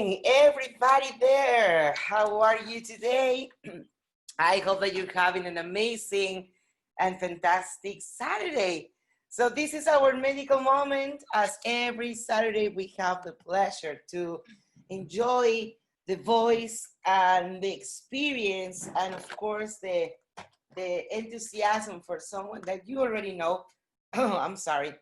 morning, everybody there. How are you today? I hope that you're having an amazing and fantastic Saturday. So this is our medical moment. As every Saturday, we have the pleasure to enjoy the voice and the experience and of course the enthusiasm for someone that you already know. I'm sorry.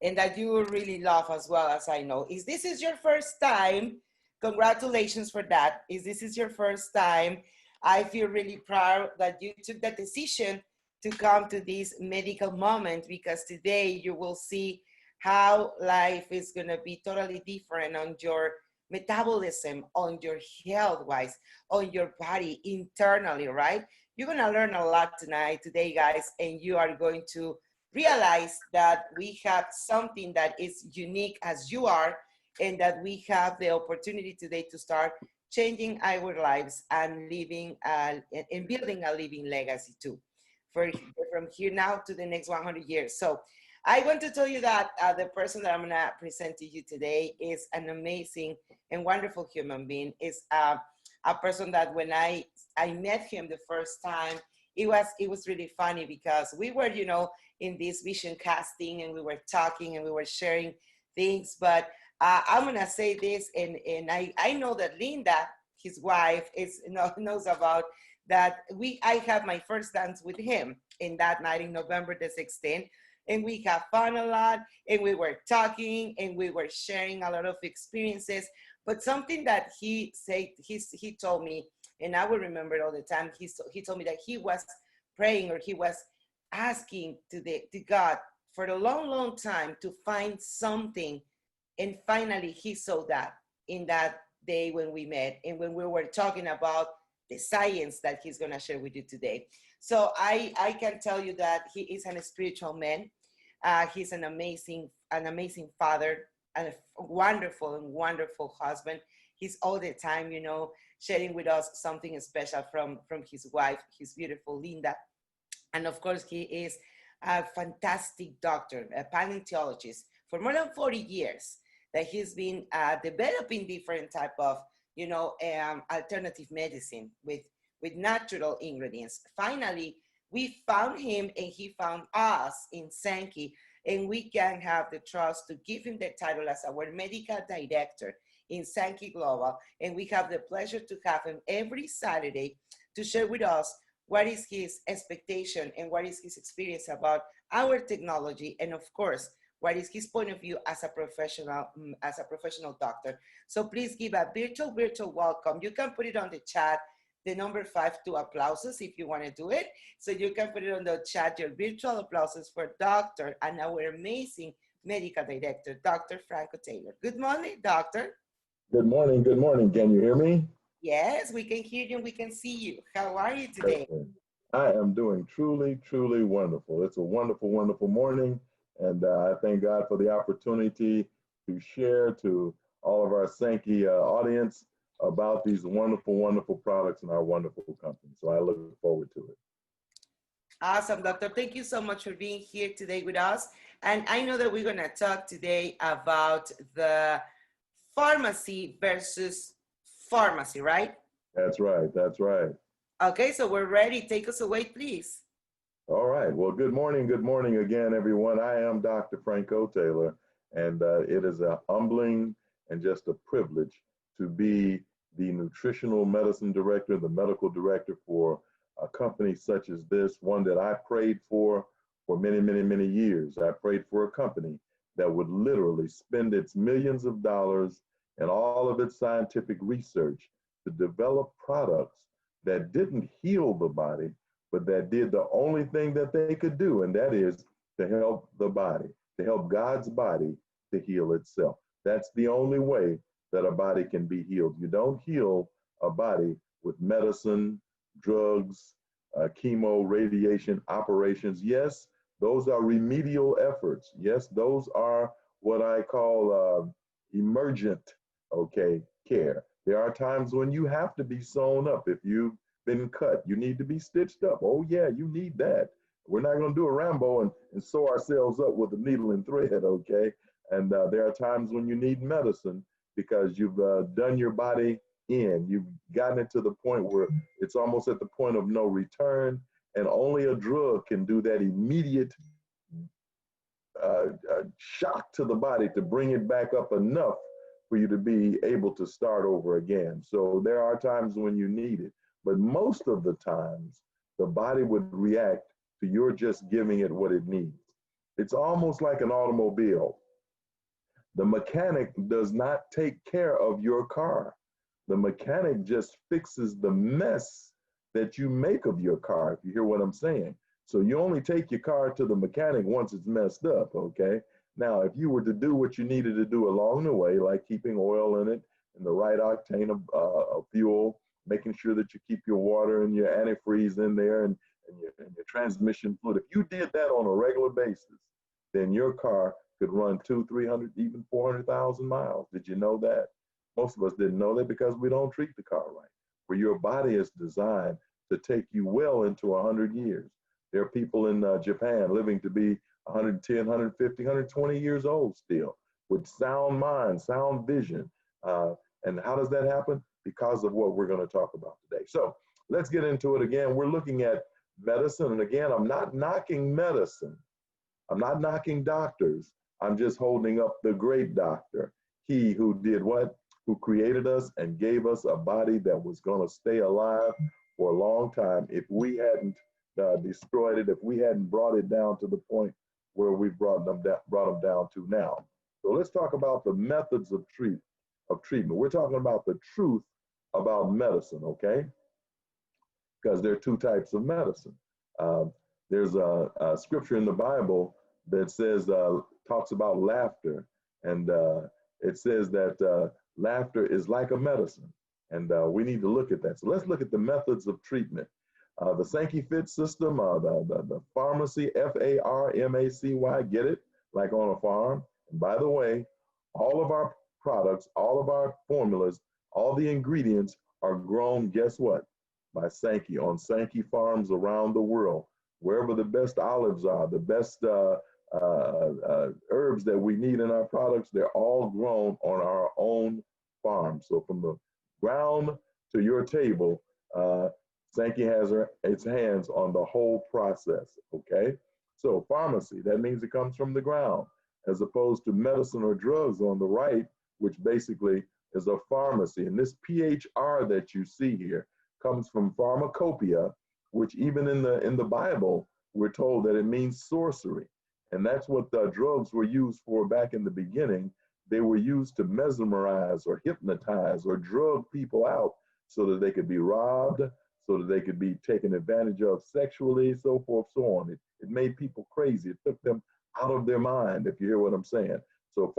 And that you will really love as well, as I know. If this is your first time, congratulations for that. If this is your first time, I feel really proud that you took that decision to come to this medical moment, because today you will see how life is going to be totally different on your metabolism, on your health wise, on your body internally, right? You're going to learn a lot today, guys, and you are going to realize that we have something that is unique as you are, and that we have the opportunity today to start changing our lives and living and building a living legacy too, from here now to the next 100 years. So I want to tell you that the person that I'm gonna present to you today is an amazing and wonderful human being. Is a person that when I met him the first time, it was really funny, because we were, in this vision casting, and we were talking and we were sharing things. But I'm gonna say this, and I know that Linda, his wife, knows about that. I have my first dance with him in that night in November the 16th, and we have fun a lot, and we were talking and we were sharing a lot of experiences. But something that he said, he told me, and I will remember it all the time. He told me that he was praying, or he was asking to God for a long, long time to find something. And finally, he saw that in that day when we met and when we were talking about the science that he's going to share with you today. So I can tell you that he is a spiritual man. He's an amazing father, and a wonderful husband. He's all the time, sharing with us something special from his wife, his beautiful Linda. And of course, he is a fantastic doctor, a paleontologist for more than 40 years, that he's been developing different type of, alternative medicine with natural ingredients. Finally, we found him and he found us in Sanki, and we can have the trust to give him the title as our medical director in Sanki Global. And we have the pleasure to have him every Saturday to share with us what is his expectation and what is his experience about our technology, and of course, what is his point of view as a professional doctor. So please give a virtual welcome. You can put it on the chat, the number 5 to applauses if you want to do it. So you can put it on the chat, your virtual applauses for Doctor and our amazing medical director, Dr. Franco Taylor. Good morning, Doctor. Good morning. Good morning. Can you hear me? Yes, we can hear you and we can see you. How are you today? I am doing truly, truly wonderful. It's a wonderful, wonderful morning. And I thank God for the opportunity to share to all of our Sanki audience about these wonderful, wonderful products in our wonderful company. So I look forward to it. Awesome, Doctor. Thank you so much for being here today with us. And I know that we're going to talk today about the pharmacy versus pharmacy, right? That's right. That's right. Okay, so we're ready. Take us away, please. All right. Well, good morning again, everyone. I am Dr. Franco Taylor, and it is a humbling and just a privilege to be the nutritional medicine director, the medical director for a company such as this, one that I prayed for many, many, many years. I prayed for a company that would literally spend its millions of dollars and all of its scientific research to develop products that didn't heal the body, but that did the only thing that they could do, and that is to help the body, to help God's body to heal itself. That's the only way that a body can be healed. You don't heal a body with medicine, drugs, chemo, radiation, operations. Yes, those are remedial efforts. Yes, those are what I call emergent, care. There are times when you have to be sewn up. If you've been cut, you need to be stitched up. Oh yeah, you need that. We're not going to do a Rambo and sew ourselves up with a needle and thread, okay? And there are times when you need medicine because you've done your body in. You've gotten it to the point where it's almost at the point of no return, and only a drug can do that immediate shock to the body to bring it back up enough for you to be able to start over again. So there are times when you need it, but most of the times the body would react to your just giving it what it needs. It's almost like an automobile. The mechanic does not take care of your car. The mechanic just fixes the mess that you make of your car, if you hear what I'm saying. So you only take your car to the mechanic once it's messed up, okay? Now, if you were to do what you needed to do along the way, like keeping oil in it and the right octane of fuel, making sure that you keep your water and your antifreeze in there and your transmission fluid, if you did that on a regular basis, then your car could run 200, 300, even 400,000 miles. Did you know that? Most of us didn't know that because we don't treat the car right. Where your body is designed to take you well into 100 years. There are people in Japan living to be 110, 150, 120 years old still with sound mind, sound vision. And how does that happen? Because of what we're going to talk about today. So let's get into it again. We're looking at medicine. And again, I'm not knocking medicine. I'm not knocking doctors. I'm just holding up the great doctor. He who did what? Who created us and gave us a body that was going to stay alive for a long time. If we hadn't destroyed it, if we hadn't brought it down to the point where we brought them down to now. So let's talk about the methods of treatment. We're talking about the truth about medicine, okay? Because there are two types of medicine. There's a scripture in the Bible that says, talks about laughter, and it says that laughter is like a medicine, and we need to look at that. So let's look at the methods of treatment. The Sanki Fit system, the pharmacy, Pharmacy, get it? Like on a farm. And by the way, all of our products, all of our formulas, all the ingredients are grown, guess what? By Sanki, on Sanki farms around the world. Wherever the best olives are, the best herbs that we need in our products, they're all grown on our own farm. So from the ground to your table, Sanki has its hands on the whole process, okay? So pharmacy, that means it comes from the ground, as opposed to medicine or drugs on the right, which basically is a pharmacy. And this PHR that you see here comes from pharmacopoeia, which even in the Bible, we're told that it means sorcery. And that's what the drugs were used for back in the beginning. They were used to mesmerize or hypnotize or drug people out so that they could be robbed, so that they could be taken advantage of sexually, so forth, so on. It made people crazy. It took them out of their mind, if you hear what I'm saying. So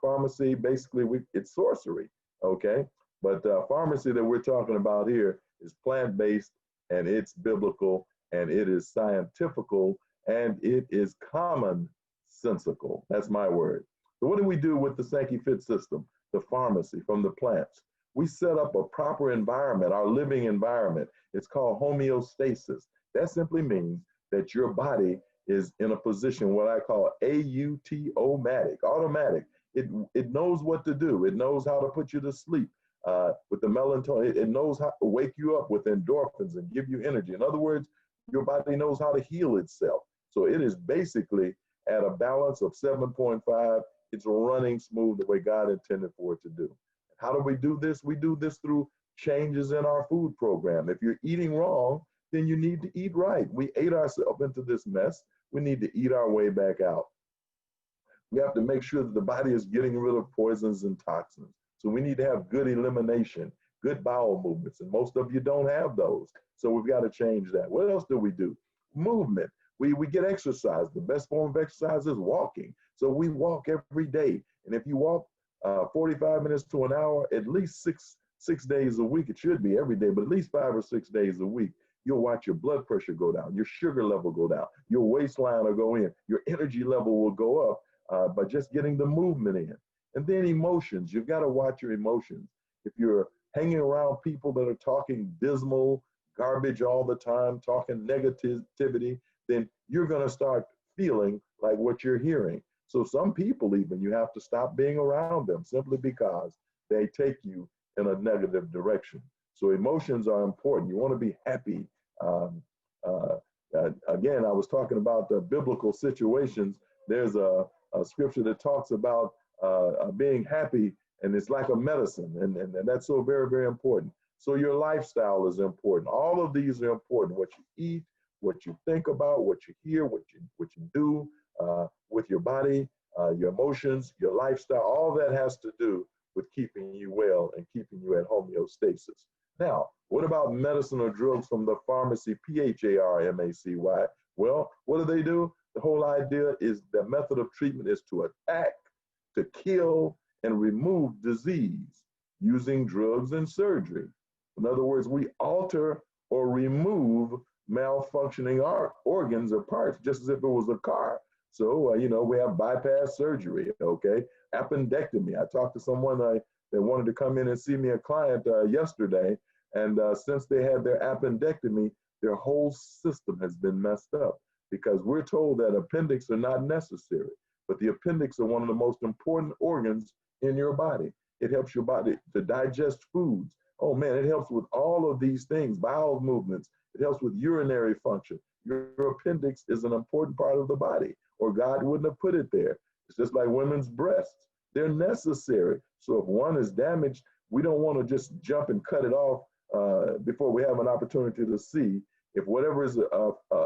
pharmacy, basically, it's sorcery, okay? But pharmacy that we're talking about here is plant-based, and it's biblical, and it is scientifical, and it is commonsensical. That's my word. So what do we do with the Sanki Fit system, the pharmacy from the plants? We set up a proper environment, our living environment. It's called homeostasis. That simply means that your body is in a position, what I call AUTOmatic, automatic. It knows what to do. It knows how to put you to sleep with the melatonin. It knows how to wake you up with endorphins and give you energy. In other words, your body knows how to heal itself. So it is basically at a balance of 7.5. It's running smooth the way God intended for it to do. How do we do this? We do this through changes in our food program. If you're eating wrong, then you need to eat right. We ate ourselves into this mess. We need to eat our way back out. We have to make sure that the body is getting rid of poisons and toxins. So we need to have good elimination, good bowel movements, and most of you don't have those. So we've got to change that. What else do we do? Movement. We get exercise. The best form of exercise is walking. So we walk every day. And if you walk 45 minutes to an hour, at least six days a week, it should be every day, but at least 5 or 6 days a week, you'll watch your blood pressure go down, your sugar level go down, your waistline will go in, your energy level will go up by just getting the movement in. And then emotions, you've got to watch your emotions. If you're hanging around people that are talking dismal garbage all the time, talking negativity, then you're going to start feeling like what you're hearing. So some people even, you have to stop being around them simply because they take you in a negative direction. So emotions are important. You want to be happy. Um, Again, I was talking about the biblical situations. There's a scripture that talks about being happy, and it's like a medicine, and that's so very, very important. So your lifestyle is important. All of these are important. What you eat, what you think about, what you hear, what you do with your body, your emotions, your lifestyle. All that has to do with keeping you well and keeping you at homeostasis. Now, what about medicine or drugs from the pharmacy, PHARMACY? Well, what do? The whole idea is the method of treatment is to attack, to kill, and remove disease using drugs and surgery. In other words, we alter or remove malfunctioning organs or parts just as if it was a car. So, we have bypass surgery, okay? Appendectomy. I talked to someone that wanted to come in and see me, a client yesterday, and since they had their appendectomy, their whole system has been messed up because we're told that appendix are not necessary, but the appendix are one of the most important organs in your body. It helps your body to digest foods. Oh man, it helps with all of these things, bowel movements. It helps with urinary function. Your appendix is an important part of the body, or God wouldn't have put it there. It's just like women's breasts. They're necessary. So if one is damaged, we don't want to just jump and cut it off before we have an opportunity to see if whatever is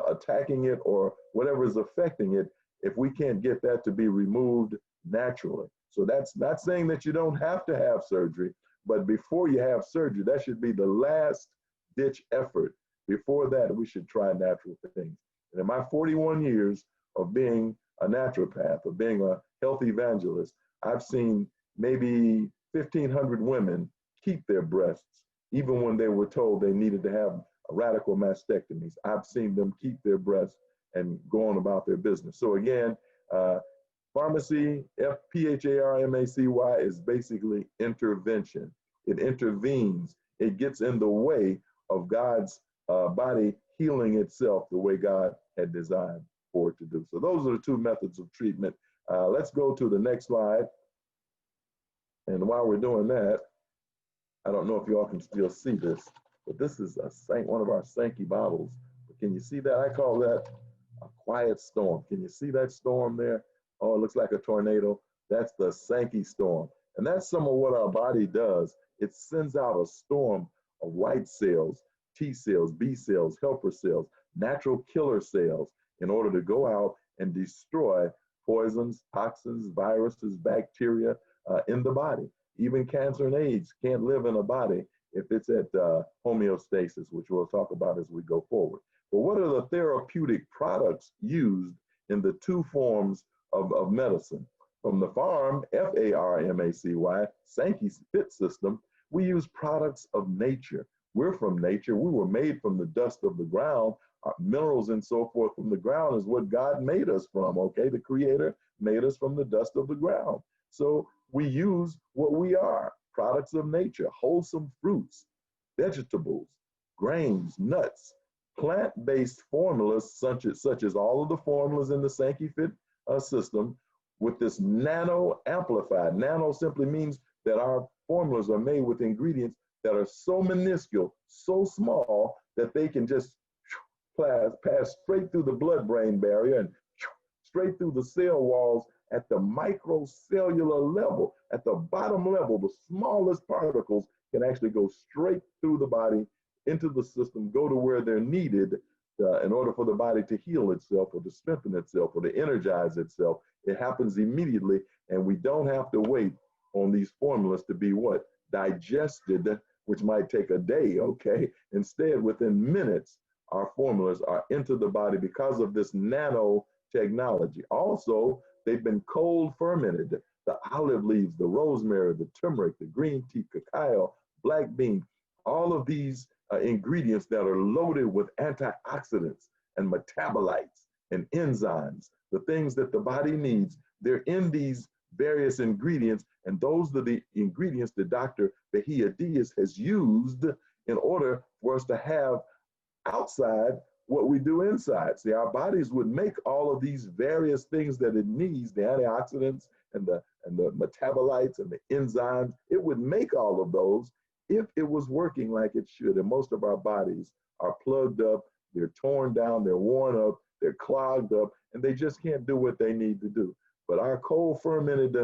attacking it or whatever is affecting it, if we can't get that to be removed naturally. So that's not saying that you don't have to have surgery, but before you have surgery, that should be the last ditch effort. Before that, we should try natural things. And in my 41 years of being a naturopath, of being a health evangelist, I've seen maybe 1,500 women keep their breasts, even when they were told they needed to have radical mastectomies. I've seen them keep their breasts and go on about their business. So again, pharmacy, PHARMACY, is basically intervention. It intervenes. It gets in the way of God's body healing itself the way God had designed for it to do. So those are the two methods of treatment. Let's go to the next slide. And while we're doing that, I don't know if you all can still see this, but this is one of our Sanki bottles. But can you see that? I call that a quiet storm. Can you see that storm there? Oh, it looks like a tornado. That's the Sanki storm. And that's some of what our body does. It sends out a storm of white cells, T cells, B cells, helper cells, natural killer cells in order to go out and destroy poisons, toxins, viruses, bacteria in the body. Even cancer and AIDS can't live in a body if it's at homeostasis, which we'll talk about as we go forward. But what are the therapeutic products used in the two forms of medicine? From the farm, FARMACY, Sanki's Fit System, we use products of nature. We're from nature. We were made from the dust of the ground. Our minerals and so forth from the ground is what God made us from, okay? The Creator made us from the dust of the ground. So we use what we are, products of nature, wholesome fruits, vegetables, grains, nuts, plant-based formulas, such as all of the formulas in the Sanki Fit system, with this nano amplified. Nano simply means that our formulas are made with ingredients that are so minuscule, so small, that they can just pass straight through the blood-brain barrier and straight through the cell walls at the microcellular level. At the bottom level, the smallest particles can actually go straight through the body into the system, go to where they're needed in order for the body to heal itself or to strengthen itself or to energize itself. It happens immediately, and we don't have to wait on these formulas to be what? Digested, which might take a day, okay? Instead, within minutes, our formulas are into the body because of this nanotechnology. Also, they've been cold fermented. The olive leaves, the rosemary, the turmeric, the green tea, cacao, black bean, all of these ingredients that are loaded with antioxidants and metabolites and enzymes, the things that the body needs, they're in these various ingredients, and those are the ingredients that Dr. Bahia Diaz has used in order for us to have outside what we do inside. See, our bodies would make all of these various things that it needs, the antioxidants and the metabolites and the enzymes. It would make all of those if it was working like it should. And most of our bodies are plugged up, they're torn down, they're worn up, they're clogged up, and they just can't do what they need to do. But our cold fermented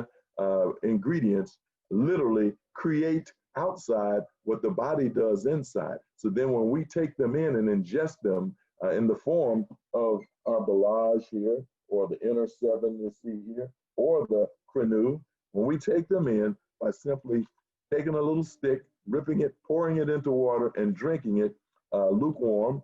ingredients literally create outside what the body does inside. So then when we take them in and ingest them in the form of our Balage here, or the Inner 7 you see here, or the Crenu, when we take them in by simply taking a little stick, ripping it, pouring it into water, and drinking it lukewarm,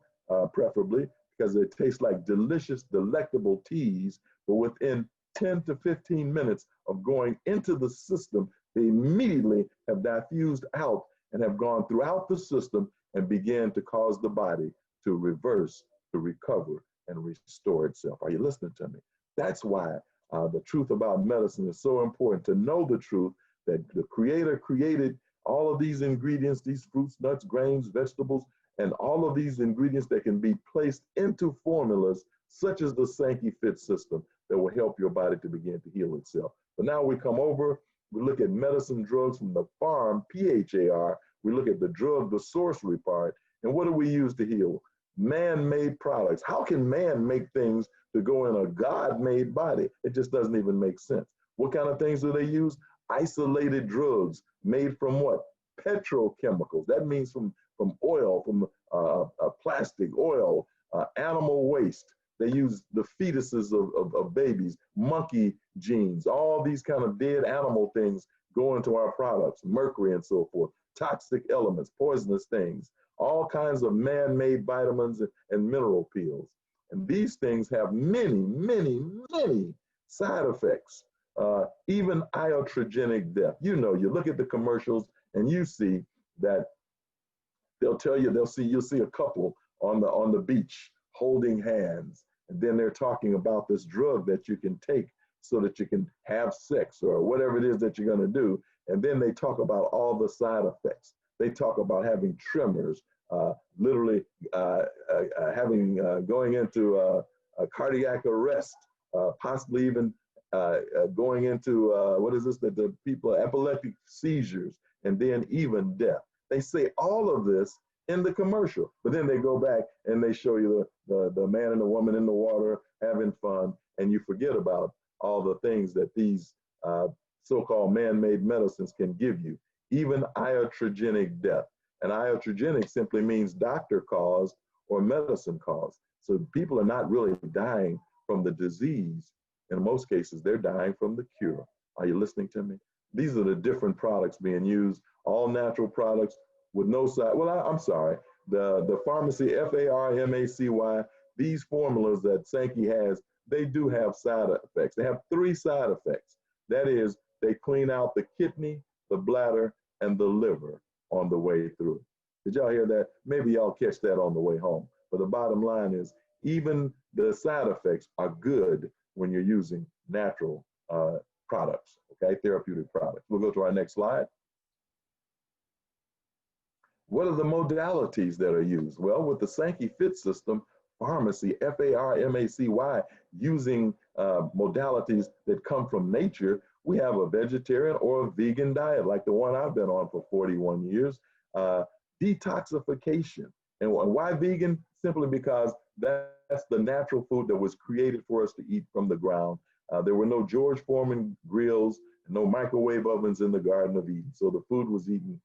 preferably, because it tastes like delicious, delectable teas, but within 10 to 15 minutes of going into the system, they immediately have diffused out and have gone throughout the system and began to cause the body to reverse, to recover, and restore itself. Are you listening to me? That's why the truth about medicine is so important, to know the truth that the Creator created all of these ingredients, these fruits, nuts, grains, vegetables, and all of these ingredients that can be placed into formulas such as the Sanki Fit system that will help your body to begin to heal itself. But now we come over, we look at medicine drugs from the farm, PHAR, we look at the drug, the sorcery part, and what do we use to heal? Man-made products. How can man make things to go in a God-made body? It just doesn't even make sense. What kind of things do they use? Isolated drugs made from what? Petrochemicals. That means from oil, from plastic, oil, animal waste. They use the fetuses of babies, monkey genes, all these kind of dead animal things go into our products, mercury and so forth, toxic elements, poisonous things, all kinds of man-made vitamins and mineral pills. And these things have many, many, many side effects, even iatrogenic death. You know, you look at the commercials and you see that they'll tell you, you'll see a couple on the beach holding hands, and then they're talking about this drug that you can take so that you can have sex or whatever it is that you're going to do. And then they talk about all the side effects. They talk about having tremors, literally going into a cardiac arrest, possibly even going into the people, epileptic seizures, and then even death. They say all of this in the commercial, but then they go back and they show you the man and the woman in the water having fun, and you forget about all the things that these so-called man-made medicines can give you, even iatrogenic death. And iatrogenic simply means doctor caused or medicine caused. So people are not really dying from the disease. In most cases, they're dying from the cure. Are you listening to me? These are the different products being used, all natural products with no side. Well, I'm sorry. The pharmacy, Pharmacy, these formulas that Sanki has, they do have side effects. They have 3 side effects. That is, they clean out the kidney, the bladder, and the liver on the way through. Did y'all hear that? Maybe y'all catch that on the way home. But the bottom line is, even the side effects are good when you're using natural products, okay, therapeutic products. We'll go to our next slide. What are the modalities that are used? Well, with the Sanki Fit system, pharmacy, Pharmacy, using modalities that come from nature, we have a vegetarian or a vegan diet, like the one I've been on for 41 years, detoxification. And why vegan? Simply because that's the natural food that was created for us to eat from the ground. There were no George Foreman grills, no microwave ovens in the Garden of Eden. So the food was eaten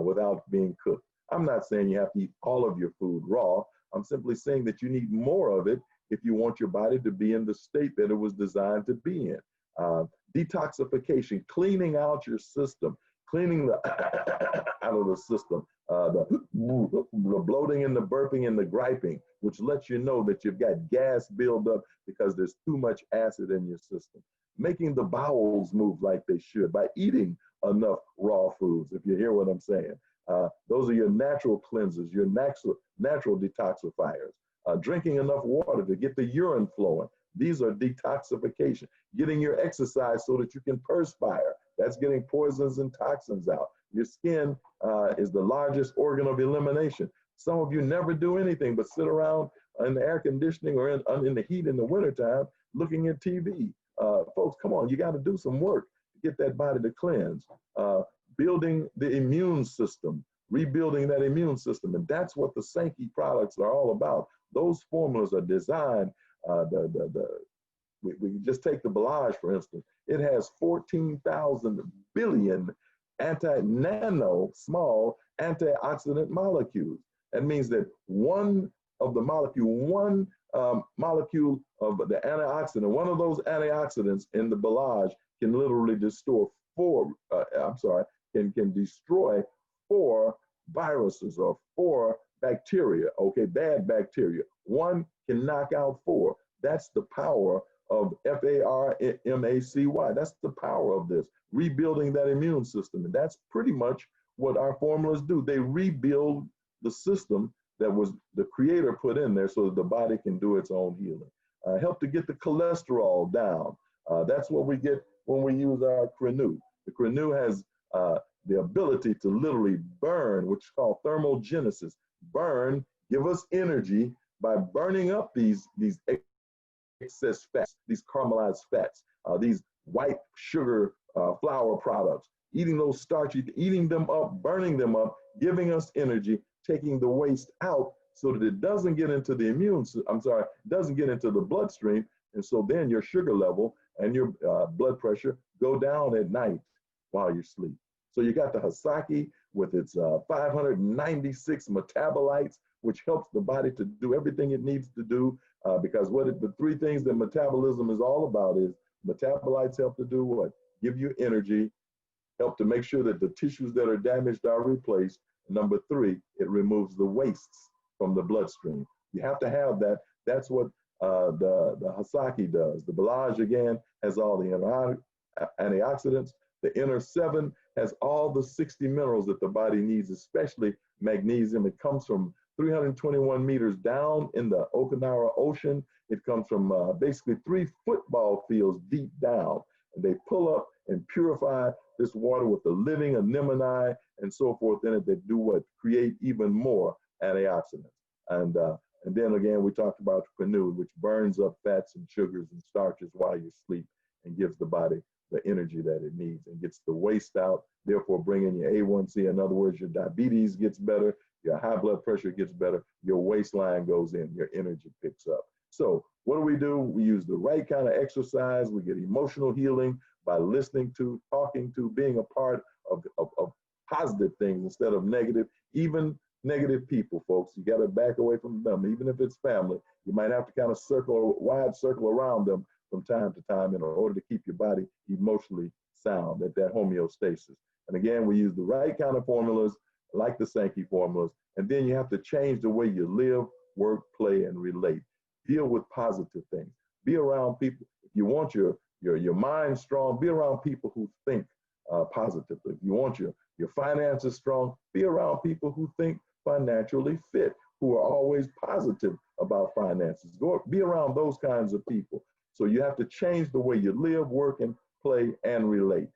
without being cooked. I'm not saying you have to eat all of your food raw. I'm simply saying that you need more of it if you want your body to be in the state that it was designed to be in. Detoxification, cleaning out your system, cleaning the out of the system, the bloating and the burping and the griping, which lets you know that you've got gas buildup because there's too much acid in your system. Making the bowels move like they should by eating enough raw foods, if you hear what I'm saying. Those are your natural cleansers, your natural detoxifiers. Drinking enough water to get the urine flowing. These are detoxification. Getting your exercise so that you can perspire. That's getting poisons and toxins out. Your skin is the largest organ of elimination. Some of you never do anything but sit around in the air conditioning or in the heat in the wintertime looking at TV. Folks, come on, you got to do some work to get that body to cleanse. Building the immune system, rebuilding that immune system. And that's what the Sanki products are all about. Those formulas are designed, we just take the Belage, for instance. It has 14,000 billion nano small antioxidant molecules. That means that one molecule of the antioxidant, one of those antioxidants in the Belage can literally destroy can destroy 4 viruses or 4 bacteria, okay, bad bacteria. One can knock out 4. That's the power of FARMACY. That's the power of this, rebuilding that immune system. And that's pretty much what our formulas do. They rebuild the system that was the creator put in there so that the body can do its own healing. Help to get the cholesterol down. That's what we get when we use our Renew. The Renew has the ability to literally burn, which is called thermogenesis. Burn, give us energy by burning up these excess fats, these caramelized fats, these white sugar flour products, eating those starchy, eating them up, burning them up, giving us energy, taking the waste out so that it doesn't get into the doesn't get into the bloodstream. And so then your sugar level and your blood pressure go down at night while you sleep. So you got the Hasaki with its 596 metabolites, which helps the body to do everything it needs to do. Because the 3 things that metabolism is all about is metabolites help to do what? Give you energy, help to make sure that the tissues that are damaged are replaced. Number 3, it removes the wastes from the bloodstream. You have to have that. That's what the Hasaki does. The Belage, again, has all the antioxidants. The inner 7 has all the 60 minerals that the body needs, especially magnesium. It comes from 321 meters down in the Okinawa Ocean. It comes from basically 3 football fields deep down. And they pull up and purify this water with the living anemone and so forth in it that do what? Create even more antioxidants. And then again, we talked about Renew, which burns up fats and sugars and starches while you sleep and gives the body the energy that it needs and gets the waste out, therefore bringing your A1C. In other words, your diabetes gets better, your high blood pressure gets better, your waistline goes in, your energy picks up. So what do? We use the right kind of exercise. We get emotional healing by listening to, talking to, being a part of positive things instead of negative. Even negative people, folks, you got to back away from them. Even if it's family, you might have to kind of wide circle around them from time to time in order to keep your body emotionally sound at that homeostasis. And again, we use the right kind of formulas like the Sanki formulas. And then you have to change the way you live, work, play, and relate. Deal with positive things. Be around people. If you want your mind strong, be around people who think positively. If you want your finances strong, be around people who think financially fit, who are always positive about finances. Be around those kinds of people. So you have to change the way you live, work, and play and relate.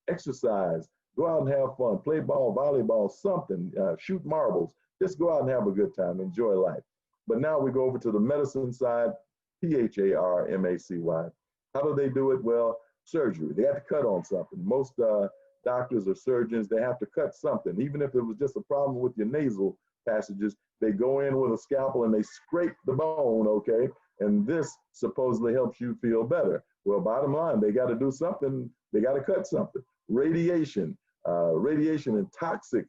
Exercise, go out and have fun, play ball, volleyball, something, shoot marbles. Just go out and have a good time, enjoy life. But now we go over to the medicine side, PHARMACY. How do they do it? Well, surgery. They have to cut on something. Most doctors or surgeons, they have to cut something. Even if it was just a problem with your nasal passages, they go in with a scalpel and they scrape the bone, okay? And this supposedly helps you feel better. Well, bottom line, they got to do something. They got to cut something. Radiation and toxic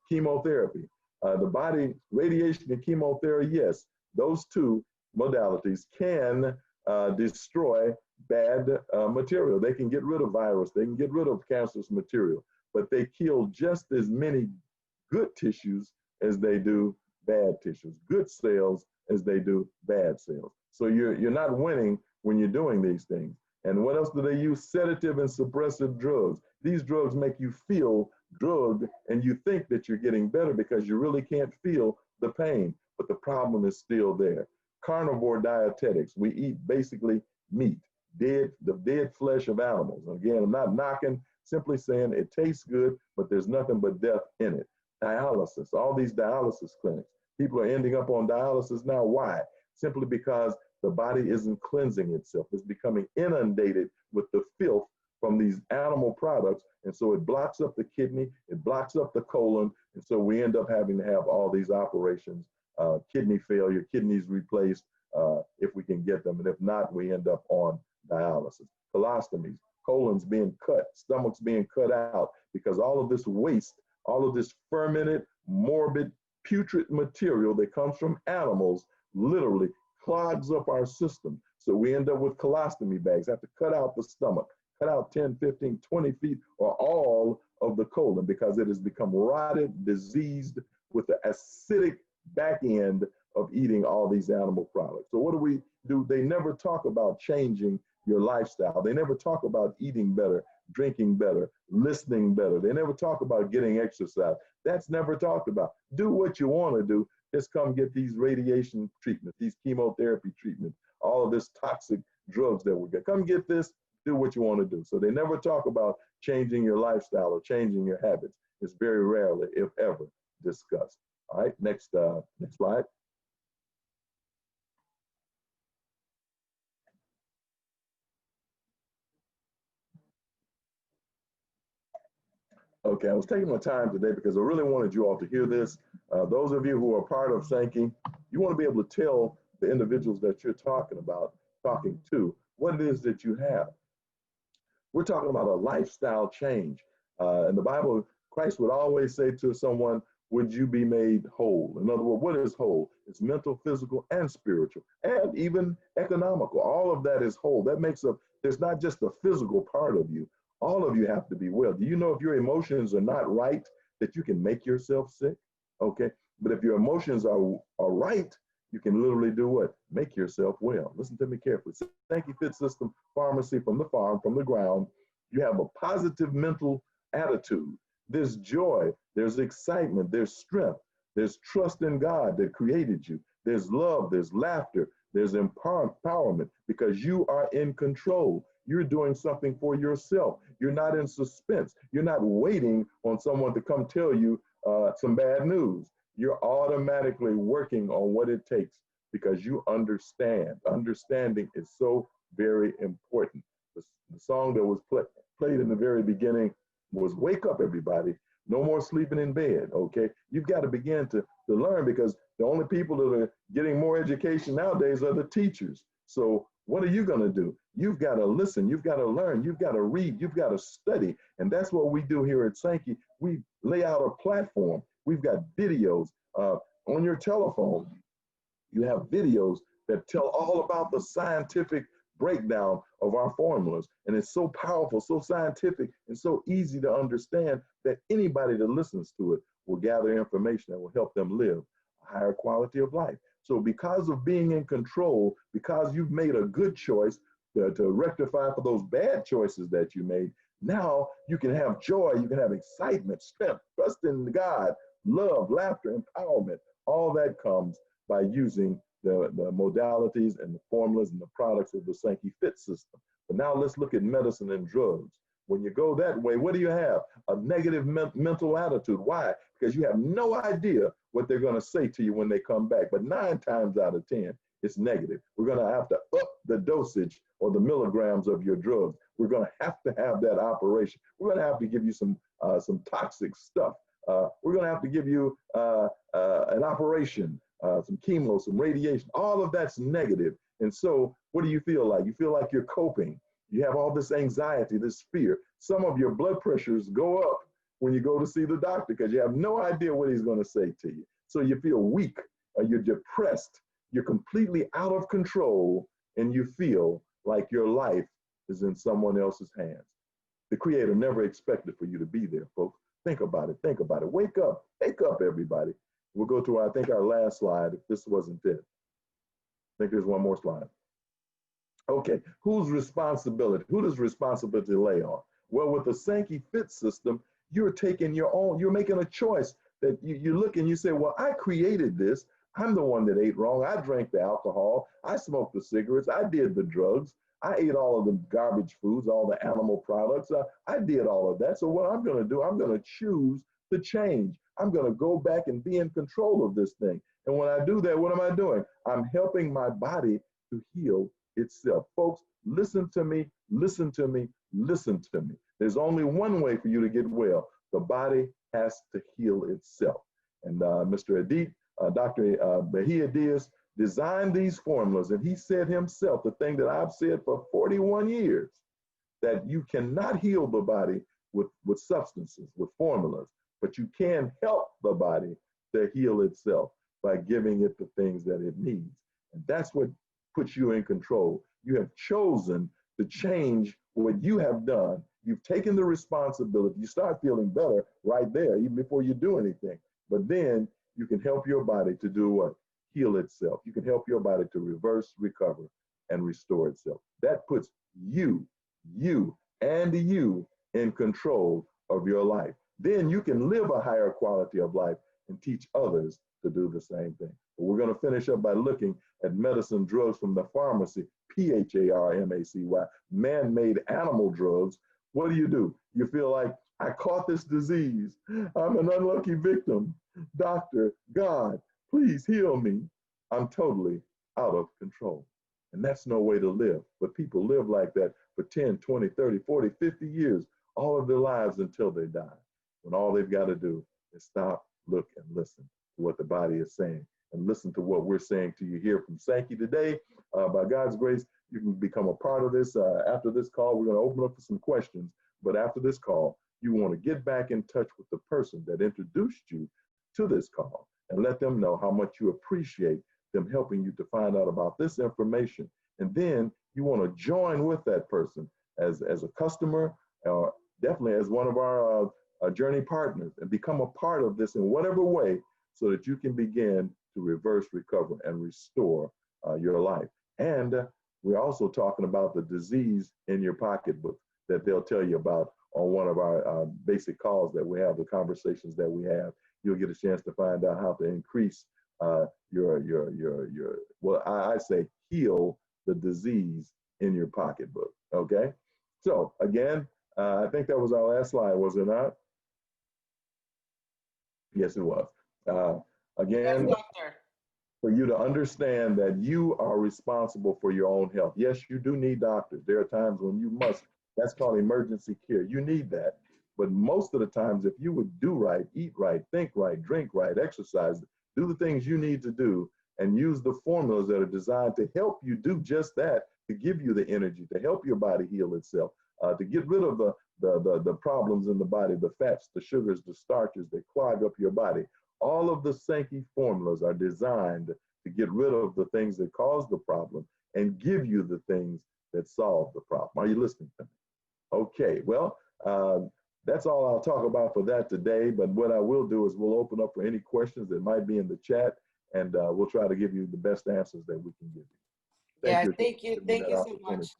chemotherapy. The body, radiation and chemotherapy, yes, those 2 modalities can destroy bad material. They can get rid of virus. They can get rid of cancerous material, but they kill just as many good tissues as they do bad tissues, good cells as they do bad cells. So you're not winning when you're doing these things. And what else do they use? Sedative and suppressive drugs. These drugs make you feel drugged and you think that you're getting better because you really can't feel the pain, but the problem is still there. Carnivore dietetics. We eat basically meat, the dead flesh of animals. Again, I'm not knocking, simply saying it tastes good, but there's nothing but death in it. Dialysis, all these dialysis clinics. People are ending up on dialysis now. Why? Simply because the body isn't cleansing itself. It's becoming inundated with the filth from these animal products. And so it blocks up the kidney, it blocks up the colon. And so we end up having to have all these operations, kidney failure, kidneys replaced, if we can get them. And if not, we end up on dialysis. Colostomies, colons being cut, stomachs being cut out, because all of this waste, all of this fermented, morbid, putrid material that comes from animals literally clogs up our system. So we end up with colostomy bags, have to cut out the stomach, cut out 10, 15, 20 feet or all of the colon because it has become rotted, diseased with the acidic back end of eating all these animal products. So what do we do? They never talk about changing your lifestyle. They never talk about eating better, drinking better, listening better. They never talk about getting exercise. That's never talked about. Do what you want to do. Just come get these radiation treatments, these chemotherapy treatments, all of this toxic drugs that we get. Come get this, do what you want to do. So they never talk about changing your lifestyle or changing your habits. It's very rarely, if ever, discussed. All right, next slide. Okay, I was taking my time today because I really wanted you all to hear this. Those of you who are part of Sanki, you want to be able to tell the individuals that you're talking to, what it is that you have. We're talking about a lifestyle change. In the Bible, Christ would always say to someone, would you be made whole? In other words, what is whole? It's mental, physical, and spiritual, and even economical. All of that is whole. That makes up, there's not just a physical part of you. All of you have to be well. Do you know if your emotions are not right, that you can make yourself sick? Okay. But if your emotions are right, you can literally do what? Make yourself well. Listen to me carefully. Sanki Fit System Pharmacy, from the farm, from the ground. You have a positive mental attitude. There's joy, there's excitement, there's strength, there's trust in God that created you. There's love, there's laughter, there's empowerment because you are in control. You're doing something for yourself. You're not in suspense. You're not waiting on someone to come tell you some bad news. You're automatically working on what it takes because you understand. Understanding is so very important. The song that was played in the very beginning was Wake Up Everybody. No more sleeping in bed, okay? You've got to begin to learn because the only people that are getting more education nowadays are the teachers. So what are you going to do? You've got to listen. You've got to learn. You've got to read. You've got to study. And that's what we do here at Sanki. We lay out a platform. We've got videos on your telephone. You have videos that tell all about the scientific breakdown of our formulas. And it's so powerful, so scientific, and so easy to understand that anybody that listens to it will gather information that will help them live a higher quality of life. So because of being in control, because you've made a good choice to rectify for those bad choices that you made, now you can have joy, you can have excitement, strength, trust in God, love, laughter, empowerment. All that comes by using the modalities and the formulas and the products of the Sanki Fit system. But now let's look at medicine and drugs. When you go that way, what do you have? A negative mental attitude. Why? Because you have no idea what they're going to say to you when they come back. But 9 times out of 10, it's negative. We're going to have to up the dosage or the milligrams of your drugs. We're going to have that operation. We're going to have to give you some toxic stuff. We're going to have to give you an operation, some chemo, some radiation. All of that's negative. And so what do you feel like? You feel like you're coping. You have all this anxiety, this fear. Some of your blood pressures go up when you go to see the doctor because you have no idea what he's going to say to you. So you feel weak, you're depressed, you're completely out of control, and you feel like your life is in someone else's hands. The Creator never expected for you to be there, folks. Think about it. Think about it. Wake up, everybody. We'll go to, I think, our last slide, if this wasn't it. I think there's one more slide. Okay, whose responsibility? Who does responsibility lay on? Well, with the Sanki Fit system, you're taking your own, you're making a choice that you look and you say, well, I created this. I'm the one that ate wrong. I drank the alcohol. I smoked the cigarettes. I did the drugs. I ate all of the garbage foods, all the animal products. I did all of that. So what I'm going to do, I'm going to choose to change. I'm going to go back and be in control of this thing. And when I do that, what am I doing? I'm helping my body to heal itself. Folks, listen to me, listen to me, listen to me. There's only one way for you to get well. The body has to heal itself. And Mr. Adit, Dr. Bahia Diaz designed these formulas, and he said himself the thing that I've said for 41 years, that you cannot heal the body with substances, with formulas, but you can help the body to heal itself by giving it the things that it needs. And that's what puts you in control. You have chosen to change what you have done. You've taken the responsibility. You start feeling better right there, even before you do anything. But then you can help your body to do what? Heal itself. You can help your body to reverse, recover, and restore itself. That puts you and you in control of your life. Then you can live a higher quality of life and teach others to do the same thing. But we're going to finish up by looking at medicine drugs from the pharmacy, PHARMACY, man-made animal drugs. What do? You feel like, I caught this disease. I'm an unlucky victim. Doctor, God, please heal me. I'm totally out of control. And that's no way to live. But people live like that for 10, 20, 30, 40, 50 years, all of their lives until they die. When all they've got to do is stop, look, and listen to what the body is saying. And listen to what we're saying to you here from Sanki today. By God's grace, you can become a part of this. After this call, we're going to open up for some questions. But after this call, you want to get back in touch with the person that introduced you to this call and let them know how much you appreciate them helping you to find out about this information. And then you want to join with that person as a customer, or definitely as one of our journey partners, and become a part of this in whatever way, so that you can begin to reverse, recover, and restore your life. And we're also talking about the disease in your pocketbook that they'll tell you about on one of our basic calls that we have, the conversations that we have. You'll get a chance to find out how to increase well, I say heal the disease in your pocketbook, okay? So again, I think that was our last slide, was it not? Yes, it was. Yes, Again, doctor. for you to understand that you are responsible for your own health. Yes, you do need doctors. There are times when you must, that's called emergency care. You need that. But most of the times, if you would do right, eat right, think right, drink right, exercise, do the things you need to do, and use the formulas that are designed to help you do just that, to give you the energy, to help your body heal itself, to get rid of the problems in the body, the fats, the sugars, the starches that clog up your body. All of the Sanki formulas are designed to get rid of the things that cause the problem and give you the things that solve the problem. Are you listening to me? Okay, well, that's all I'll talk about for that today. But what I will do is we'll open up for any questions that might be in the chat, and we'll try to give you the best answers that we can give you. Yeah, thank you. Thank you so much.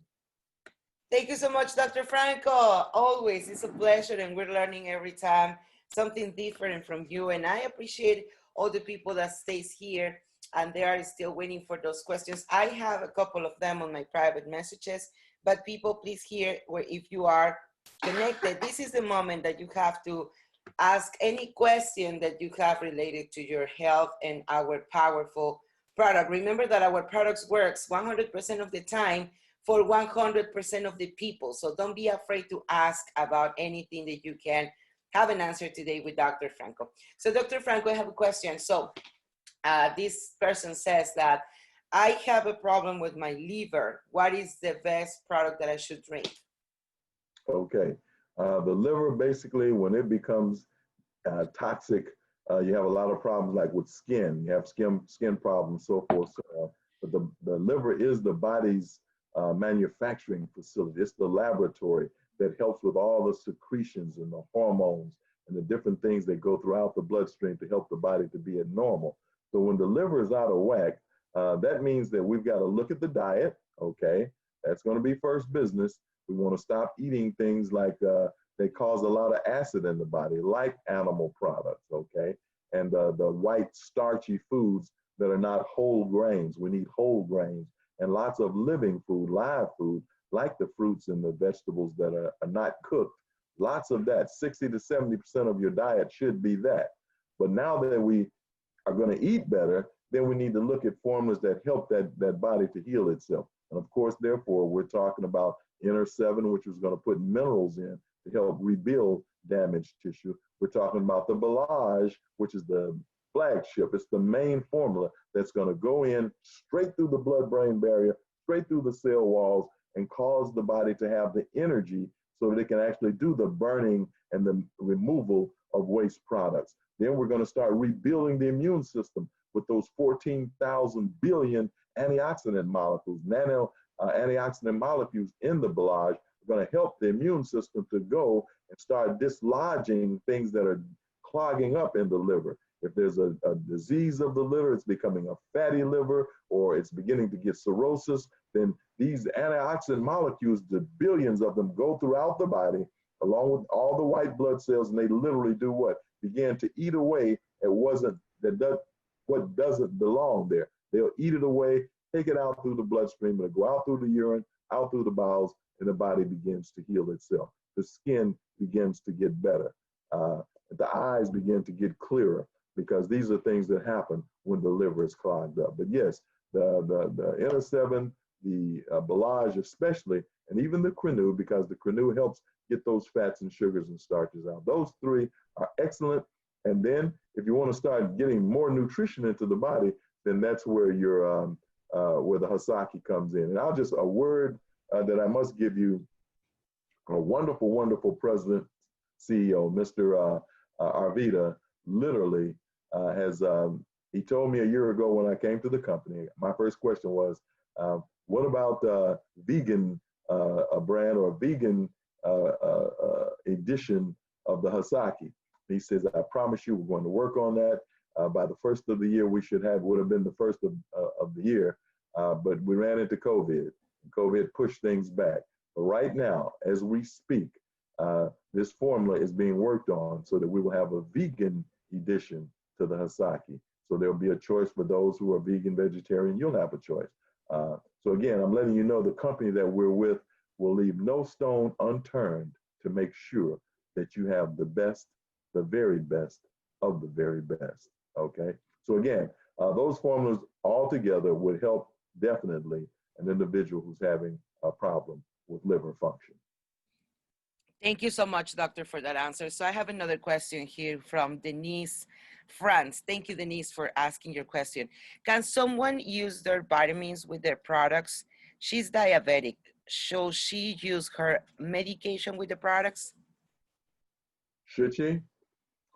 Thank you so much, Dr. Franco. Always, it's a pleasure, and we're learning every time something different from you. And I appreciate all the people that stays here and they are still waiting for those questions. I have a couple of them on my private messages, but people, please hear where if you are connected, this is the moment that you have to ask any question that you have related to your health and our powerful product. Remember that our products works 100% of the time for 100% of the people. So don't be afraid to ask about anything that you can have an answer today with Dr. Franco. So Dr. Franco, I have a question. So this person says that I have a problem with my liver. What is the best product that I should drink? Okay. The liver, basically, when it becomes toxic, you have a lot of problems like with skin. You have skin problems, so forth. But the liver is the body's manufacturing facility. It's the laboratory that helps with all the secretions and the hormones and the different things that go throughout the bloodstream to help the body to be at normal. So when the liver is out of whack, that means that we've got to look at the diet, okay? That's going to be first business. We want to stop eating things like they cause a lot of acid in the body, like animal products, okay? And the white starchy foods that are not whole grains. We need whole grains and lots of living food, live food, like the fruits and the vegetables that are not cooked. Lots of that. 60 to 70% of your diet should be that. But now that we are going to eat better, then we need to look at formulas that help that body to heal itself. And of course, therefore, we're talking about Inner 7, which is going to put minerals in to help rebuild damaged tissue. We're talking about the Balage, which is the flagship. It's the main formula that's going to go in straight through the blood-brain barrier, straight through the cell walls, and cause the body to have the energy so that it can actually do the burning and the removal of waste products. Then we're going to start rebuilding the immune system with those 14,000 billion antioxidant molecules. Antioxidant molecules in the Balage are going to help the immune system to go and start dislodging things that are clogging up in the liver. If there's a disease of the liver, it's becoming a fatty liver, or it's beginning to get cirrhosis, then these antioxidant molecules, the billions of them, go throughout the body along with all the white blood cells, and they literally do what? Begin to eat away at what doesn't belong there. They'll eat it away, take it out through the bloodstream, it'll go out through the urine, out through the bowels, and the body begins to heal itself. The skin begins to get better. The eyes begin to get clearer, because these are things that happen when the liver is clogged up. But yes, the Inner 7, the Balage especially, and even the Quinu, because the Quinu helps get those fats and sugars and starches out. Those three are excellent. And then if you want to start getting more nutrition into the body, then that's where where the Hasaki comes in. And a word that I must give you, a wonderful, wonderful president, CEO, Mr. Arvita, literally he told me a year ago when I came to the company, my first question was, what about vegan brand or vegan edition of the Hasaki? He says, I promise you, we're going to work on that. By the first of the year, would have been the first of the year, but we ran into COVID. COVID pushed things back. But right now, as we speak, this formula is being worked on so that we will have a vegan edition to the Hasaki. So there'll be a choice for those who are vegan, vegetarian. You'll have a choice. So again, I'm letting you know the company that we're with will leave no stone unturned to make sure that you have the best, the very best of the very best. Okay. So again, those formulas all together would help definitely an individual who's having a problem with liver function. Thank you so much, doctor, for that answer. So I have another question here from Denise France. Thank you, Denise, for asking your question. Can someone use their vitamins with their products? She's diabetic. Should she use her medication with the products? Should she?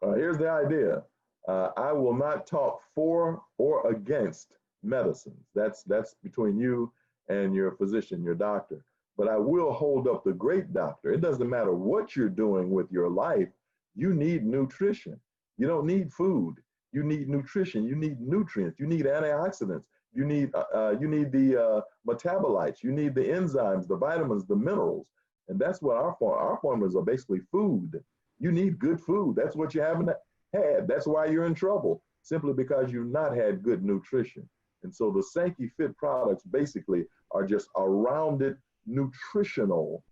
Here's the idea. I will not talk for or against medicines. That's between you and your physician, your doctor. But I will hold up the great doctor. It doesn't matter what you're doing with your life. You need nutrition. You don't need food. You need nutrition. You need nutrients. You need antioxidants. You need the metabolites. You need the enzymes, the vitamins, the minerals. And that's what our formulas are basically food. You need good food. That's what you haven't had. That's why you're in trouble, simply because you've not had good nutrition. And so the Sanki Fit products basically are just a rounded nutritional,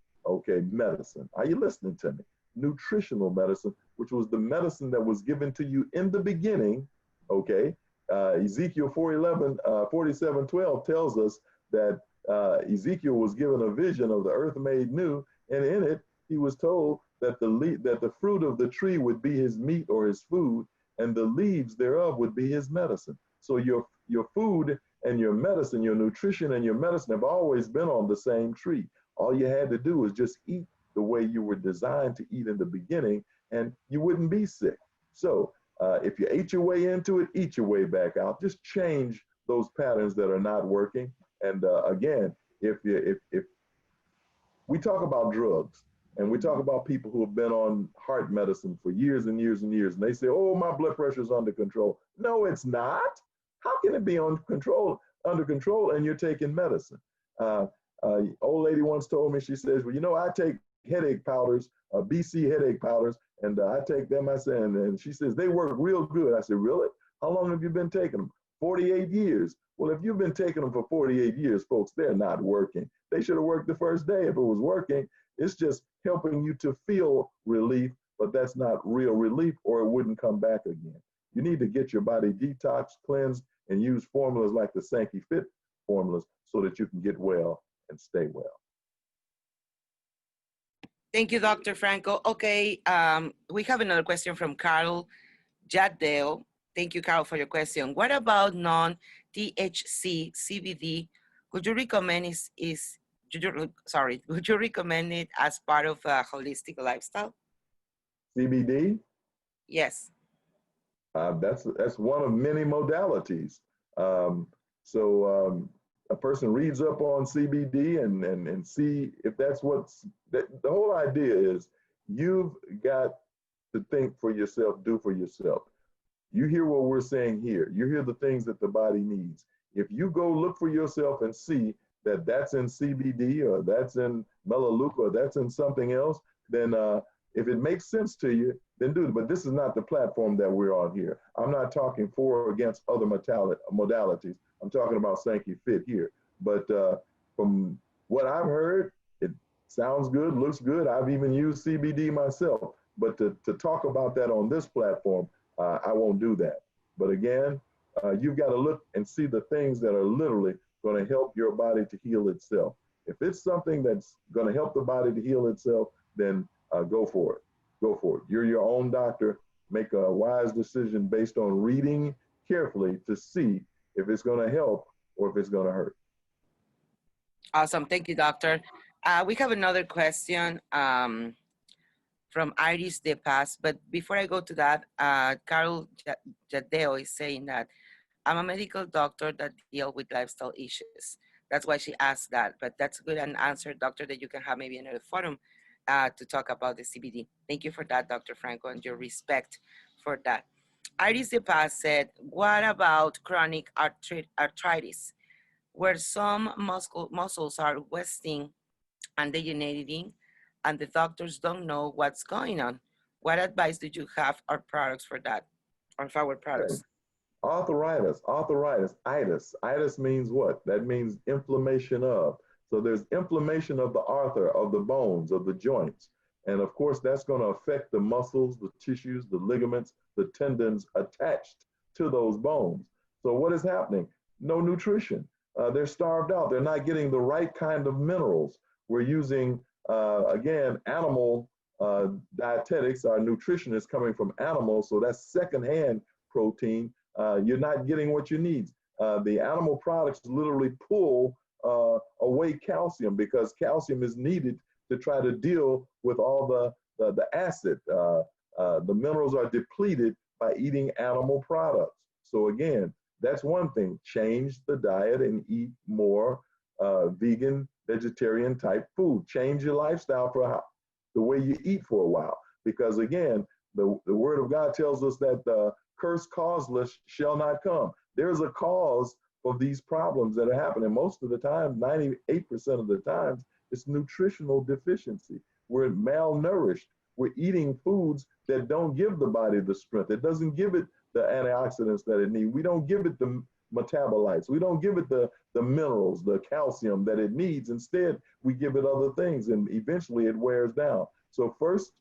medicine. Are you listening to me? Nutritional medicine, which was the medicine that was given to you in the beginning, Ezekiel 47:12 tells us that Ezekiel was given a vision of the earth made new, and in it, he was told that the fruit of the tree would be his meat or his food, and the leaves thereof would be his medicine. So your food and your medicine, your nutrition and your medicine have always been on the same tree. All you had to do was just eat the way you were designed to eat in the beginning, and you wouldn't be sick. So if you ate your way into it, eat your way back out. Just change those patterns that are not working. And again, if we talk about drugs, and we talk about people who have been on heart medicine for years and years and years, and they say, oh, my blood pressure is under control. No, it's not. How can it be under control, and you're taking medicine? Old lady once told me, she says, well, I take headache powders, BC headache powders, and I take them, I said, and she says, they work real good. I said, really? How long have you been taking them? 48 years. Well, if you've been taking them for 48 years, folks, they're not working. They should have worked the first day if it was working. It's just helping you to feel relief, but that's not real relief, or it wouldn't come back again. You need to get your body detoxed, cleansed, and use formulas like the Sanki Fit formulas so that you can get well and stay well. Thank you, Dr. Franco. Okay, we have another question from Carl Jadeo. Thank you, Carl, for your question. What about non-THC CBD? Would you recommend would you recommend it as part of a holistic lifestyle? CBD? Yes. That's one of many modalities. Um, a person reads up on CBD and see if that's the whole idea is you've got to think for yourself, do for yourself. You hear what we're saying here. You hear the things that the body needs. If you go look for yourself and see that that's in CBD or that's in Melaleuca or that's in something else, then if it makes sense to you, then do it. But this is not the platform that we're on here. I'm not talking for or against other modalities. I'm talking about Sanki Fit here. But from what I've heard, it sounds good, looks good. I've even used CBD myself. But to talk about that on this platform, I won't do that. But again, you've got to look and see the things that are literally going to help your body to heal itself. If it's something that's going to help the body to heal itself, then go for it. Go for it. You're your own doctor. Make a wise decision based on reading carefully to see if it's going to help or if it's going to hurt. Awesome. Thank you, doctor. We have another question from Iris De Paz. But before I go to that, Carol Jadeo is saying that I'm a medical doctor that deal with lifestyle issues. That's why she asked that. But that's a good an answer, doctor, that you can have maybe another forum to talk about the CBD. Thank you for that, Dr. Franco, and your respect for that. Iris De Paz said, what about chronic arthritis, where some muscles are wasting and degenerating, and the doctors don't know what's going on? What advice do you have our products for that, or for our products? Arthritis. Itis means what? That means inflammation of. So there's inflammation of the arthur, of the bones, of the joints. And of course, that's going to affect the muscles, the tissues, the ligaments, the tendons attached to those bones. So what is happening? No nutrition. They're starved out. They're not getting the right kind of minerals. We're using, again, animal dietetics. Our nutrition is coming from animals. So that's secondhand protein. You're not getting what you need. The animal products literally pull away calcium because calcium is needed to try to deal with all the acid. The minerals are depleted by eating animal products. So again, that's one thing. Change the diet and eat more vegan, vegetarian type food. Change your lifestyle for the way you eat for a while. Because again, the word of God tells us that the curse causeless shall not come. There's a cause for these problems that are happening. Most of the time, 98% of the times, it's nutritional deficiency. We're malnourished. We're eating foods that don't give the body the strength. It doesn't give it the antioxidants that it needs. We don't give it the metabolites. We don't give it the minerals, the calcium that it needs. Instead, we give it other things, and eventually it wears down. So first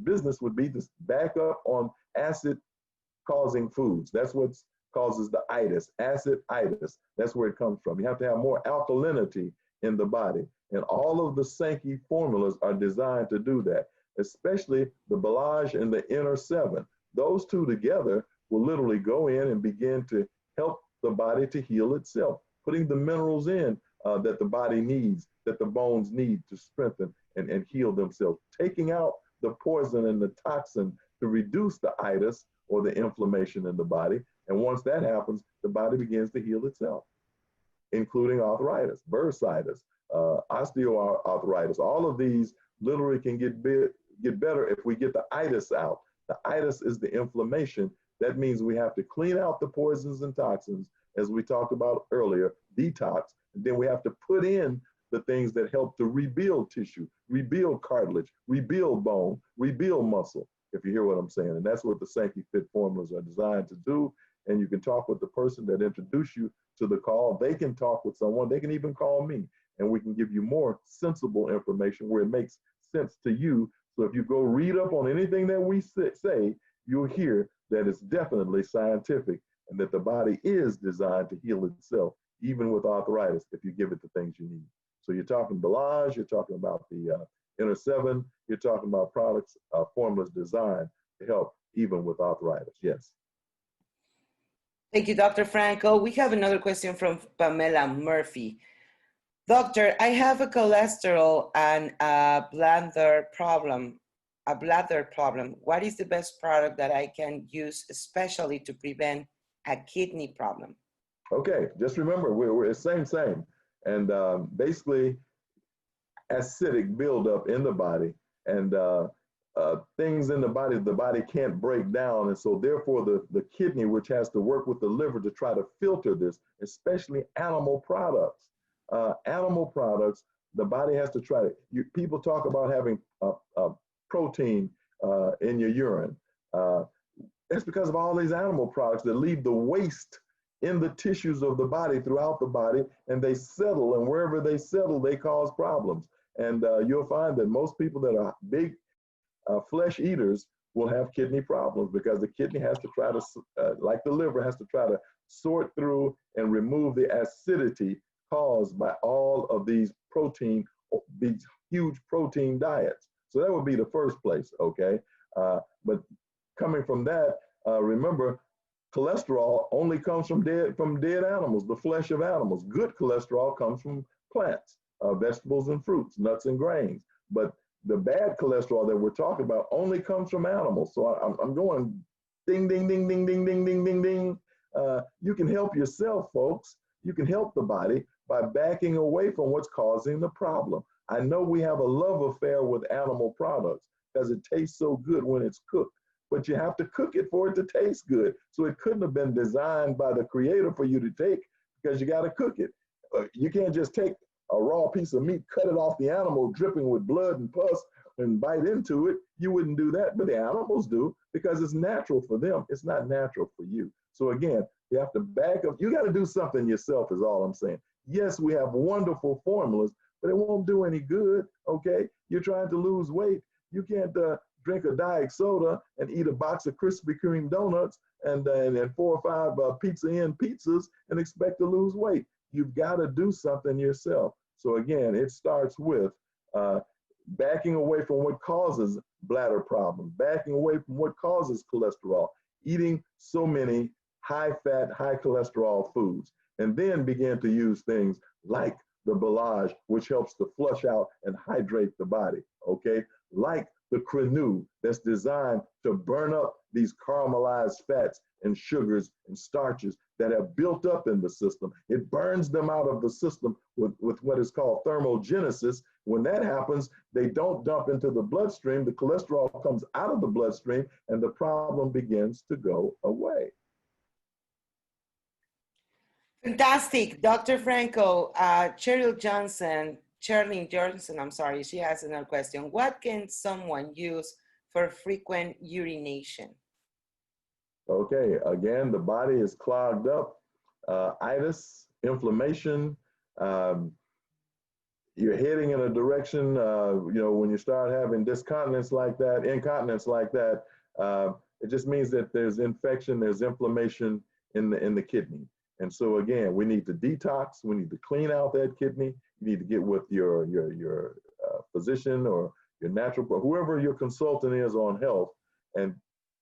business would be to back up on acid-causing foods. That's what causes the itis, acid-itis. That's where it comes from. You have to have more alkalinity in the body. And all of the Sanki formulas are designed to do that, especially the Belage and the Inner 7. Those two together will literally go in and begin to help the body to heal itself, putting the minerals in that the body needs, that the bones need to strengthen and heal themselves, taking out the poison and the toxin to reduce the itis or the inflammation in the body. And once that happens, the body begins to heal itself, including arthritis, bursitis, osteoarthritis. All of these literally can get better if we get the itis out. The itis is the inflammation. That means we have to clean out the poisons and toxins, as we talked about earlier, detox. And then we have to put in the things that help to rebuild tissue, rebuild cartilage, rebuild bone, rebuild muscle, if you hear what I'm saying. And that's what the Sanki Fit formulas are designed to do. And you can talk with the person that introduced you to the call. They can talk with someone. They can even call me, and we can give you more sensible information where it makes sense to you. So if you go read up on anything that we say, you'll hear that it's definitely scientific and that the body is designed to heal itself, even with arthritis, if you give it the things you need. So you're talking Belage, you're talking about the Inner 7, you're talking about products, formulas designed to help even with arthritis. Yes. Thank you, Dr. Franco. We have another question from Pamela Murphy. Doctor, I have a cholesterol and a bladder problem. What is the best product that I can use, especially to prevent a kidney problem? Okay, just remember, we're same. And basically, acidic buildup in the body, and things in the body can't break down. And so therefore the kidney, which has to work with the liver to try to filter this, especially animal products. Animal products, the body has to try to, people talk about having protein in your urine. That's because of all these animal products that leave the waste in the tissues of the body throughout the body, and they settle, and wherever they settle, they cause problems. And you'll find that most people that are big flesh eaters will have kidney problems because the kidney has to try to, like the liver, has to try to sort through and remove the acidity caused by all of these huge protein diets. So that would be the first place, okay? But coming from that, remember, cholesterol only comes from dead animals, the flesh of animals. Good cholesterol comes from plants, vegetables and fruits, nuts and grains. But the bad cholesterol that we're talking about only comes from animals. So I'm going ding, ding, ding, ding, ding, ding, ding, ding, ding. You can help yourself, folks. You can help the body by backing away from what's causing the problem. I know we have a love affair with animal products because it tastes so good when it's cooked, but you have to cook it for it to taste good. So it couldn't have been designed by the creator for you to take because you got to cook it. You can't just take a raw piece of meat, cut it off the animal, dripping with blood and pus, and bite into it. You wouldn't do that, but the animals do because it's natural for them. It's not natural for you. So again, you have to back up. You got to do something yourself is all I'm saying. Yes, we have wonderful formulas, but it won't do any good, okay? You're trying to lose weight. You can't drink a diet soda and eat a box of Krispy Kreme donuts and 4 or 5 Pizza Inn pizzas and expect to lose weight. You've got to do something yourself. So again, it starts with backing away from what causes bladder problems, backing away from what causes cholesterol, eating so many high-fat, high-cholesterol foods, and then begin to use things like the Belage, which helps to flush out and hydrate the body, okay? Like the Crenew, that's designed to burn up these caramelized fats and sugars and starches that have built up in the system. It burns them out of the system with what is called thermogenesis. When that happens, they don't dump into the bloodstream. The cholesterol comes out of the bloodstream and the problem begins to go away. Fantastic. Dr. Franco, Cheryl Johnson, I'm sorry, she has another question. What can someone use for frequent urination? Okay, again, the body is clogged up, itis, inflammation. You're heading in a direction, when you start having incontinence like that, it just means that there's infection, there's inflammation in the kidney. And so again, we need to detox. We need to clean out that kidney. You need to get with your physician or your whoever your consultant is on health, and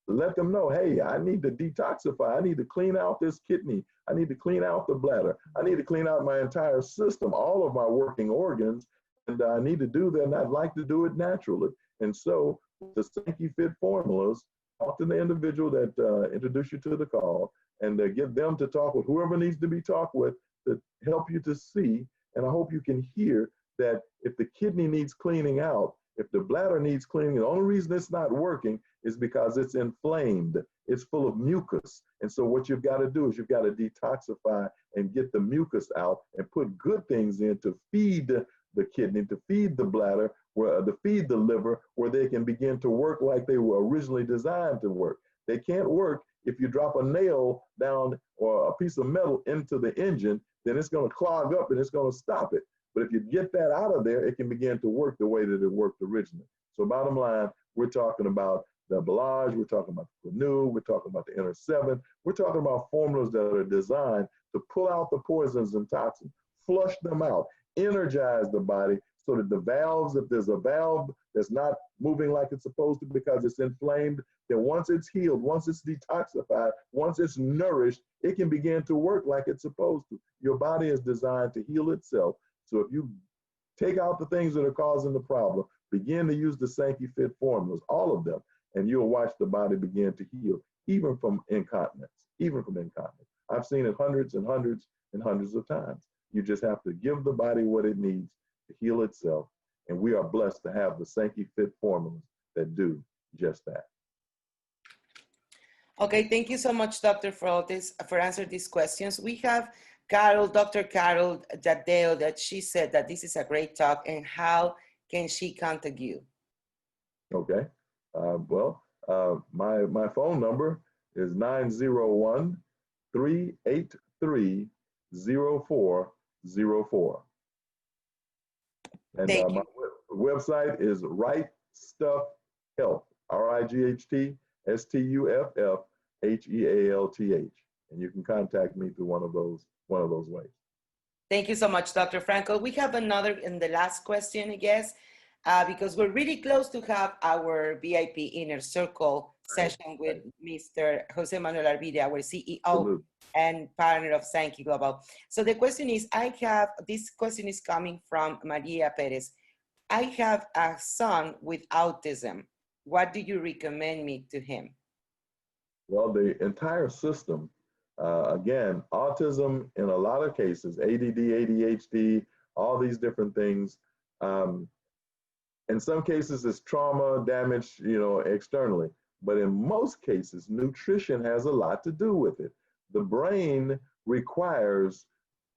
let them know, hey, I need to detoxify. I need to clean out this kidney. I need to clean out the bladder. I need to clean out my entire system, all of my working organs, and I need to do that, and I'd like to do it naturally. And so the Sanki Fit formulas, talk to the individual that introduced you to the call, and get them to talk with whoever needs to be talked with to help you to see. And I hope you can hear that if the kidney needs cleaning out, if the bladder needs cleaning, the only reason it's not working is because it's inflamed. It's full of mucus. And so what you've got to do is you've got to detoxify and get the mucus out and put good things in to feed the kidney, to feed the bladder, to feed the liver, where they can begin to work like they were originally designed to work. They can't work if you drop a nail down or a piece of metal into the engine, then it's going to clog up and it's going to stop it. But if you get that out of there, it can begin to work the way that it worked originally. So bottom line, we're talking about the Belage, we're talking about the Renew, we're talking about the Inner 7. We're talking about formulas that are designed to pull out the poisons and toxins, flush them out, energize the body so that the valves, if there's a valve that's not moving like it's supposed to because it's inflamed, then once it's healed, once it's detoxified, once it's nourished, it can begin to work like it's supposed to. Your body is designed to heal itself. So if you take out the things that are causing the problem, begin to use the Sanki Fit formulas, all of them, and you'll watch the body begin to heal, even from incontinence, even from incontinence. I've seen it hundreds and hundreds and hundreds of times. You just have to give the body what it needs to heal itself. And we are blessed to have the Sanki Fit formulas that do just that. Okay, thank you so much, Doctor, for answering these questions. We have Carol, Dr. Carol Jadeo, that she said that this is a great talk, and how can she contact you? Okay, my phone number is 901-383-0404. And my website is Right Stuff Health, RIGHTSTUFFHEALTH. And you can contact me through one of those ways. Thank you so much, Dr. Franco. We have another in the last question, I guess, because we're really close to have our VIP Inner Circle session with Mr. Jose Manuel Arvide, our CEO. Absolutely. And partner of Sanki Global. So the question is, this question is coming from Maria Perez. I have a son with autism. What do you recommend me to him? Well, the entire system, again, autism in a lot of cases, ADD, ADHD, all these different things. In some cases, it's trauma, damage, externally. But in most cases, nutrition has a lot to do with it. The brain requires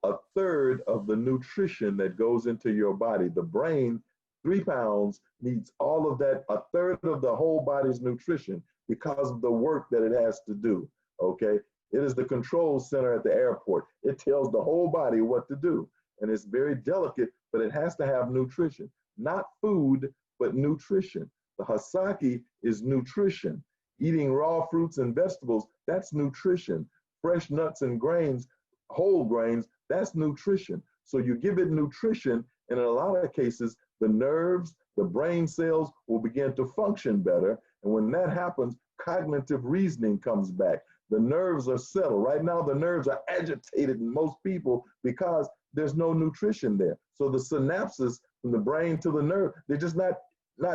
1/3 of the nutrition that goes into your body. The brain, 3 pounds, needs all of that, 1/3 of the whole body's nutrition because of the work that it has to do, okay? It is the control center at the airport. It tells the whole body what to do. And it's very delicate, but it has to have nutrition. Not food, but nutrition. The Hasaki is nutrition. Eating raw fruits and vegetables, that's nutrition. Fresh nuts and grains, whole grains, that's nutrition. So you give it nutrition, and in a lot of cases, the nerves, the brain cells will begin to function better. And when that happens, cognitive reasoning comes back. The nerves are settled. Right now, the nerves are agitated in most people because there's no nutrition there. So the synapses from the brain to the nerve, they're just not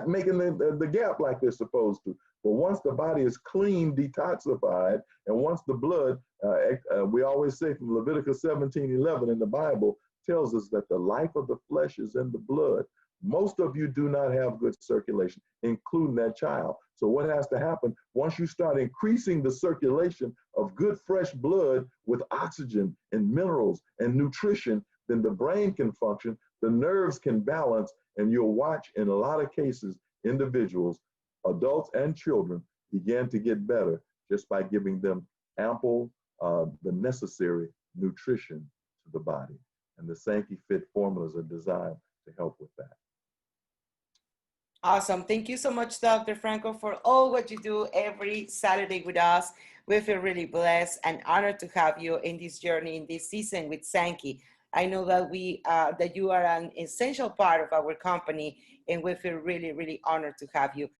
making the gap like they're supposed to. But once the body is clean, detoxified, and once the blood, we always say from Leviticus 17:11 in the Bible, tells us that the life of the flesh is in the blood. Most of you do not have good circulation, including that child. So what has to happen, once you start increasing the circulation of good fresh blood with oxygen and minerals and nutrition, then the brain can function, the nerves can balance, and you'll watch in a lot of cases, individuals, adults and children, begin to get better just by giving them ample, the necessary nutrition to the body. And the Sanki Fit formulas are designed to help with that. Awesome. Thank you so much, Dr. Franco, for all what you do every Saturday with us. We feel really blessed and honored to have you in this journey, in this season with Sanki. I know that that you are an essential part of our company, and we feel really, really honored to have you.